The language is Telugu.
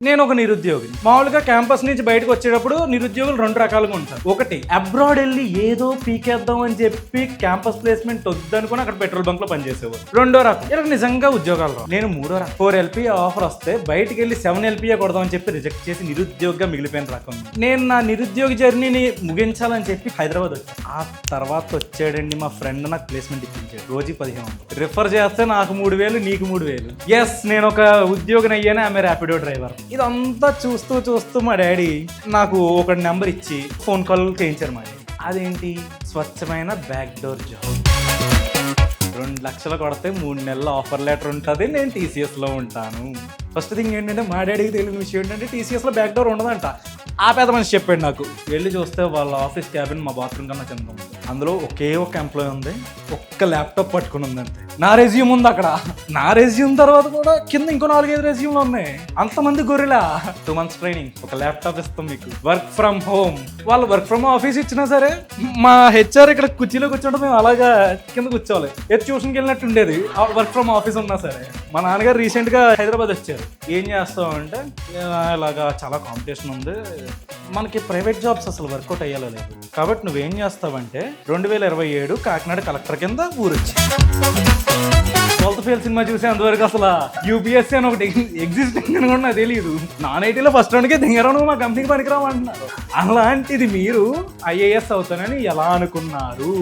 నేను ఒక నిరుద్యోగిని. మామూలుగా క్యాంపస్ నుంచి బయటకు వచ్చేటప్పుడు నిరుద్యోగులు 2 రకాలుగా ఉంటారు. ఒకటి అబ్రాడ్ వెళ్ళి ఏదో పీకేద్దాం అని చెప్పి క్యాంపస్ ప్లేస్మెంట్ వద్దనుకుని అక్కడ పెట్రోల్ బంక్ లో పనిచేసేవారు. రెండో రకం ఇలా నిజంగా ఉద్యోగాలు రావు. నేను మూడో రకం. 4 LPA ఆఫర్ వస్తే బయటికి వెళ్ళి 7 LPA కొడదాం అని చెప్పి రిజెక్ట్ చేసి నిరుద్యోగిగా మిగిలిపోయిన రకం. నేను నా నిరుద్యోగ జర్నీని ముగించాలని చెప్పి హైదరాబాద్ వచ్చాను. ఆ తర్వాత వచ్చాడండి మా ఫ్రెండ్, నాకు ప్లేస్మెంట్ ఇప్పించాడు. రోజు 1500 రిఫర్ చేస్తే నాకు 3000, నీకు 3000. ఎస్, నేను ఒక ఉద్యోగిని అయ్యాను. ఆమె ర్యాపిడో డ్రైవర్. ఇదంతా చూస్తూ మా డాడీ నాకు ఒక నెంబర్ ఇచ్చి ఫోన్ కాల్ చేయించారు మా డాడీ. అదేంటి, స్వచ్ఛమైన బ్యాక్ డోర్ జాబ్. 2 లక్షలు కొడితే 3 నెలల ఆఫర్ లెటర్ ఉంటుంది. నేను TCS లో ఉంటాను. ఫస్ట్ థింగ్ ఏంటంటే, మా డాడీకి తెలియని విషయం ఏంటంటే TCS లో బ్యాక్ డోర్ ఉండదంట. ఆ పెద్ద మనిషి చెప్పాడు నాకు. వెళ్ళి చూస్తే వాళ్ళ ఆఫీస్ క్యాబిన్ మా బాత్రూమ్ కన్నా కింద ఉంది. అందులో ఒకే ఒక ఎంప్లాయీ ఉంది, ఒక్క ల్యాప్టాప్ పట్టుకుని ఉంది అంతే. నా రెజ్యూమ్ ఉంది అక్కడ. నా రెజ్యూమ్ తర్వాత కూడా కింద ఇంకో 4-5 రెజ్యూమ్లు ఉన్నాయి. అంతమంది గొర్రెలా. 2 months ట్రైనింగ్, ఒక ల్యాప్టాప్ ఇస్తాం మీకు, వర్క్ ఫ్రమ్ హోమ్. వాళ్ళు వర్క్ ఫ్రమ్ ఆఫీస్ ఇచ్చినా సరే మా HR ఇక్కడ కుర్చీలో కూర్చుంటే మేము అలాగా కింద కూర్చోవాలి. ట్యూషన్కి వెళ్ళినట్టు ఉండేది వర్క్ ఫ్రమ్ ఆఫీస్ ఉన్నా సరే. మా నాన్నగారు రీసెంట్గా హైదరాబాద్ వచ్చారు. ఏం చేస్తాం అంటే, ఇలాగా చాలా కాంపిటీషన్ ఉంది, మనకి ప్రైవేట్ జాబ్స్ అసలు వర్కౌట్ అయ్యేలా లేదు, కాబట్టి నువ్వేం చేస్తావంటే 2027 కాకినాడ కలెక్టర్ కింద ఊరొచ్చి 12th ఫెయిల్ సినిమా చూసి అంతవరకు అసలు UPSC అని ఒకటి ఎగ్జిస్టింగ్ అని కూడా నాకు తెలియదు. నాన్ ఐటీలో ఫస్ట్ రౌండ్కే దింగరం, మా కంపెనీకి పనికిరావు అంటున్నారు. అలాంటిది మీరు IAS అవుతానని ఎలా అనుకున్నారు?